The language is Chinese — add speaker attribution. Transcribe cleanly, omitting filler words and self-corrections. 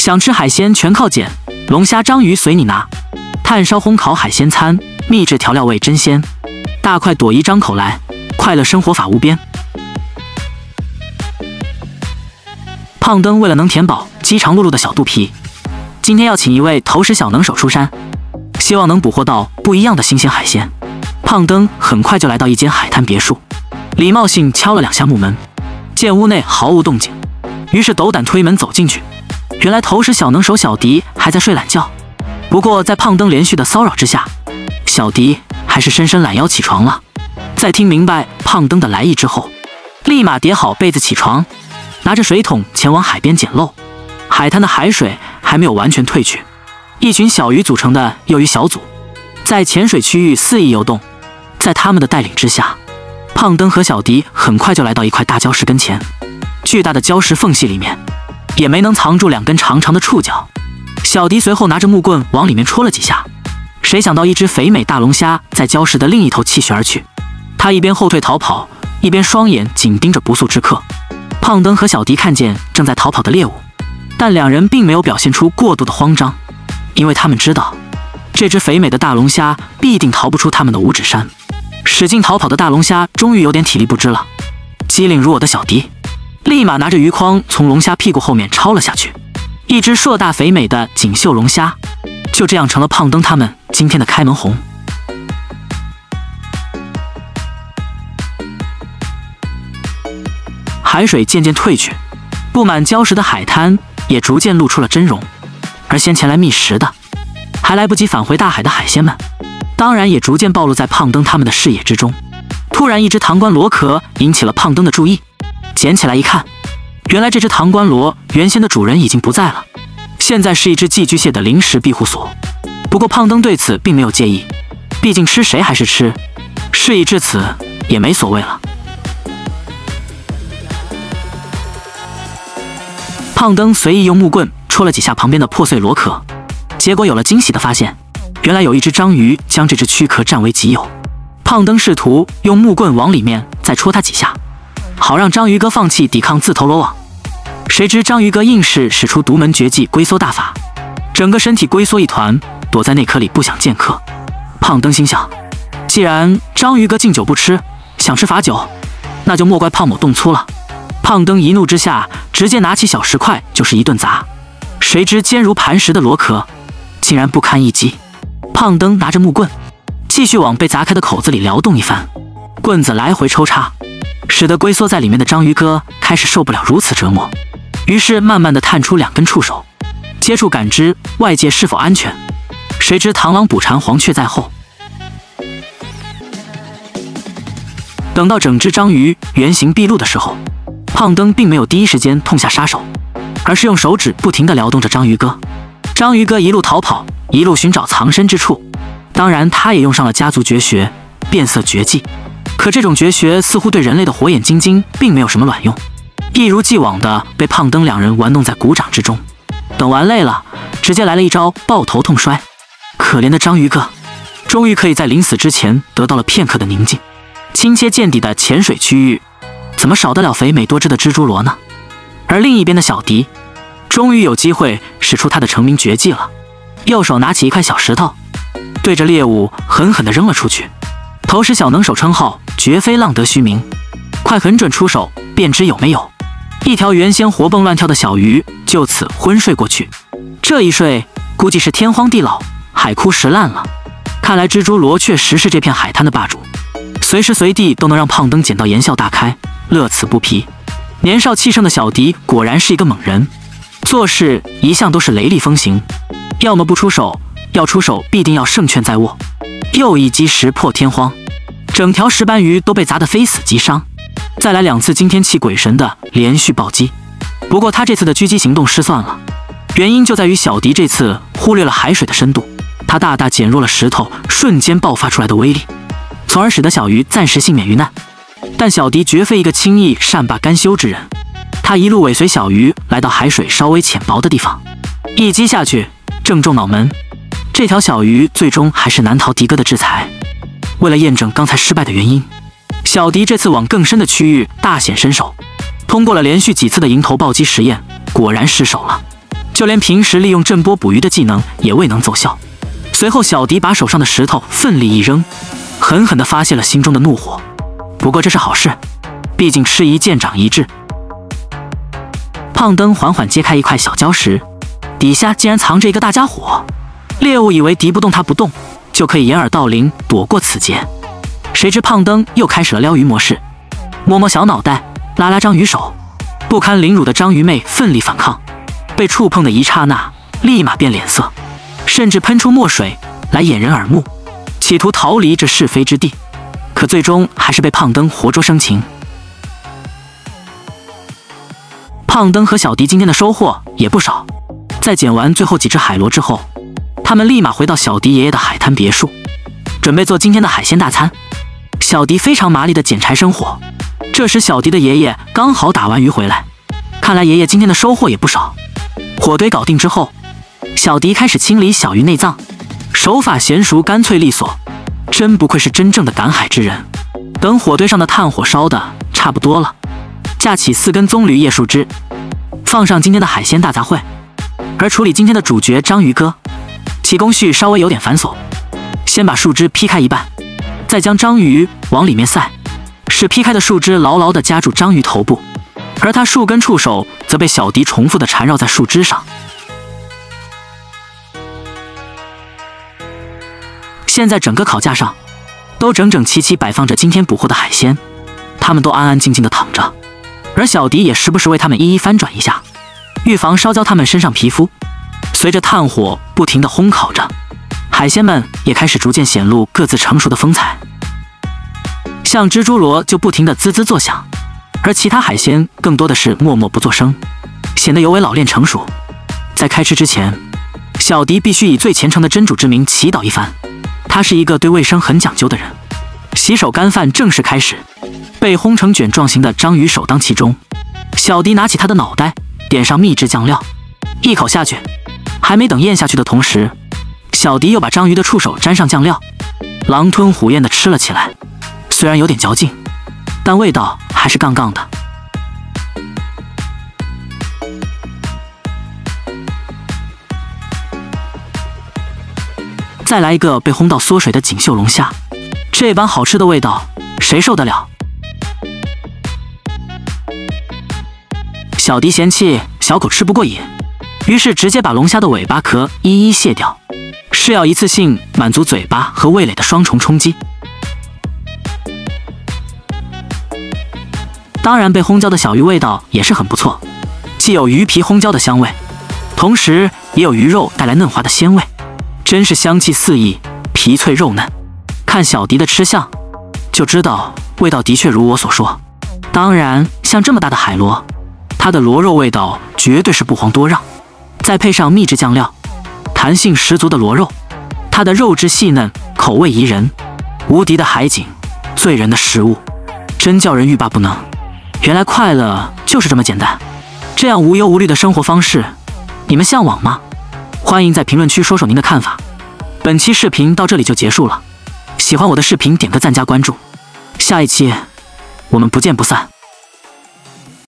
Speaker 1: 想吃海鲜全靠捡，龙虾、章鱼随你拿。炭烧烘烤海鲜餐，秘制调料味真鲜，大快朵颐张口来，快乐生活法无边。胖登为了能填饱饥肠辘辘的小肚皮，今天要请一位投食小能手出山，希望能捕获到不一样的新鲜海鲜。胖登很快就来到一间海滩别墅，礼貌性敲了2下木门，见屋内毫无动静，于是斗胆推门走进去。原来投食小能手小迪还在睡懒觉，不过在胖登连续的骚扰之下，小迪还是深深懒腰起床了。在听明白胖登的来意之后，立马叠好被子起床，拿着水桶前往海边捡漏。海滩的海水还没有完全退去，一群小鱼组成的幼鱼小组在浅水区域肆意游动。在他们的带领之下，胖登和小迪很快就来到一块大礁石跟前。巨大的礁石缝隙里面也没能藏住2根长长的触角。小迪随后拿着木棍往里面戳了几下，谁想到一只肥美大龙虾在礁石的另一头气旋而去。他一边后退逃跑，一边双眼紧盯着不速之客。胖登和小迪看见正在逃跑的猎物，但2人并没有表现出过度的慌张，因为他们知道这只肥美的大龙虾必定逃不出他们的五指山。使劲逃跑的大龙虾终于有点体力不支了，机灵如我的小迪立马拿着鱼筐从龙虾屁股后面抄了下去。一只硕大肥美的锦绣龙虾就这样成了胖登他们今天的开门红。海水渐渐退去，布满礁石的海滩也逐渐露出了真容，而先前来觅食的还来不及返回大海的海鲜们，当然也逐渐暴露在胖登他们的视野之中。突然，一只唐冠螺壳引起了胖登的注意，捡起来一看，原来这只唐冠螺原先的主人已经不在了，现在是一只寄居蟹的临时庇护所。不过胖登对此并没有介意，毕竟吃谁还是吃，事已至此也没所谓了。胖登随意用木棍戳了几下旁边的破碎螺壳，结果有了惊喜的发现，原来有一只章鱼将这只躯壳占为己有。胖登试图用木棍往里面再戳它几下，好让章鱼哥放弃抵抗自投罗网。谁知章鱼哥硬是使出独门绝技龟缩大法，整个身体龟缩一团，躲在内壳里不想见客。胖登心想，既然章鱼哥敬酒不吃，想吃罚酒，那就莫怪胖某动粗了。胖登一怒之下，直接拿起小石块就是一顿砸，谁知坚如磐石的螺壳竟然不堪一击。胖登拿着木棍继续往被砸开的口子里撩动一番，棍子来回抽插，使得龟缩在里面的章鱼哥开始受不了如此折磨，于是慢慢的探出2根触手，接触感知外界是否安全。谁知螳螂捕蝉，黄雀在后。等到整只章鱼原形毕露的时候，胖登并没有第一时间痛下杀手，而是用手指不停地撩动着章鱼哥。章鱼哥一路逃跑，一路寻找藏身之处，当然他也用上了家族绝学变色绝技。可这种绝学似乎对人类的火眼金睛并没有什么卵用，一如既往的被胖登2人玩弄在鼓掌之中。等玩累了，直接来了一招抱头痛摔。可怜的章鱼哥终于可以在临死之前得到了片刻的宁静。倾切见底的浅水区域怎么少得了肥美多汁的蜘蛛螺呢？而另一边的小迪终于有机会使出他的成名绝技了，右手拿起一块小石头，对着猎物狠狠地扔了出去。投食小能手称号绝非浪得虚名，快很准出手便知有没有。一条原先活蹦乱跳的小鱼就此昏睡过去，这一睡估计是天荒地老，海枯石烂了。看来蜘蛛螺确实是这片海滩的霸主，随时随地都能让胖登捡到，言笑大开，乐此不疲。年少气盛的小迪果然是一个猛人，做事一向都是雷厉风行，要么不出手，要出手必定要胜券在握。又一击石破天荒，整条石斑鱼都被砸得非死即伤。再来2次惊天泣鬼神的连续暴击，不过他这次的狙击行动失算了，原因就在于小迪这次忽略了海水的深度，他大大减弱了石头瞬间爆发出来的威力，从而使得小鱼暂时幸免于难。但小迪绝非一个轻易善罢甘休之人，他一路尾随小鱼来到海水稍微浅薄的地方，一击下去正中脑门。这条小鱼最终还是难逃迪哥的制裁。为了验证刚才失败的原因，小迪这次往更深的区域大显身手，通过了连续几次的迎头暴击实验，果然失手了。就连平时利用震波捕鱼的技能也未能奏效。随后，小迪把手上的石头奋力一扔，狠狠地发泄了心中的怒火。不过这是好事，毕竟吃一堑长一智。胖灯缓缓揭开一块小礁石，底下竟然藏着一个大家伙。猎物以为敌不动他不动，就可以掩耳盗铃躲过此劫。谁知胖灯又开始了撩鱼模式，摸摸小脑袋，拉拉章鱼手。不堪凌辱的章鱼妹奋力反抗，被触碰的一刹那，立马变脸色，甚至喷出墨水来掩人耳目，企图逃离这是非之地。可最终还是被胖灯活捉生擒。胖灯和小迪今天的收获也不少，在捡完最后几只海螺之后，他们立马回到小迪爷爷的海滩别墅，准备做今天的海鲜大餐。小迪非常麻利的捡柴生火，这时小迪的爷爷刚好打完鱼回来，看来爷爷今天的收获也不少。火堆搞定之后，小迪开始清理小鱼内脏，手法娴熟干脆利索，真不愧是真正的赶海之人。等火堆上的炭火烧的差不多了，架起4根棕榈叶树枝，放上今天的海鲜大杂烩。而处理今天的主角章鱼哥，其工序稍微有点繁琐，先把树枝劈开一半，再将章鱼往里面塞，使劈开的树枝牢牢地夹住章鱼头部，而他数根触手则被小迪重复地缠绕在树枝上。现在整个烤架上都整整齐齐摆放着今天捕获的海鲜，他们都安安静静地躺着，而小迪也时不时为他们一一翻转一下，预防烧焦他们身上皮肤。随着炭火不停地烘烤着，海鲜们也开始逐渐显露各自成熟的风采。像蜘蛛螺就不停地滋滋作响，而其他海鲜更多的是默默不作声，显得尤为老练成熟。在开吃之前，小迪必须以最虔诚的真主之名祈祷一番。他是一个对卫生很讲究的人。洗手干饭正式开始，被烘成卷状形的章鱼首当其冲。小迪拿起他的脑袋，点上秘制酱料，一口下去。还没等咽下去的同时，小迪又把章鱼的触手沾上酱料，狼吞虎咽地吃了起来。虽然有点嚼劲，但味道还是杠杠的。再来一个被烘到缩水的锦绣龙虾，这般好吃的味道，谁受得了？小迪嫌弃小口吃不过瘾，于是直接把龙虾的尾巴壳一一卸掉，是要一次性满足嘴巴和味蕾的双重冲击。当然，被烘焦的小鱼味道也是很不错，既有鱼皮烘焦的香味，同时也有鱼肉带来嫩滑的鲜味，真是香气四溢，皮脆肉嫩。看小迪的吃相，就知道味道的确如我所说。当然，像这么大的海螺，它的螺肉味道绝对是不遑多让。再配上秘制酱料，弹性十足的螺肉，它的肉质细嫩，口味宜人，无敌的海景，醉人的食物，真叫人欲罢不能。原来快乐就是这么简单，这样无忧无虑的生活方式，你们向往吗？欢迎在评论区说说您的看法。本期视频到这里就结束了，喜欢我的视频点个赞加关注，下一期我们不见不散。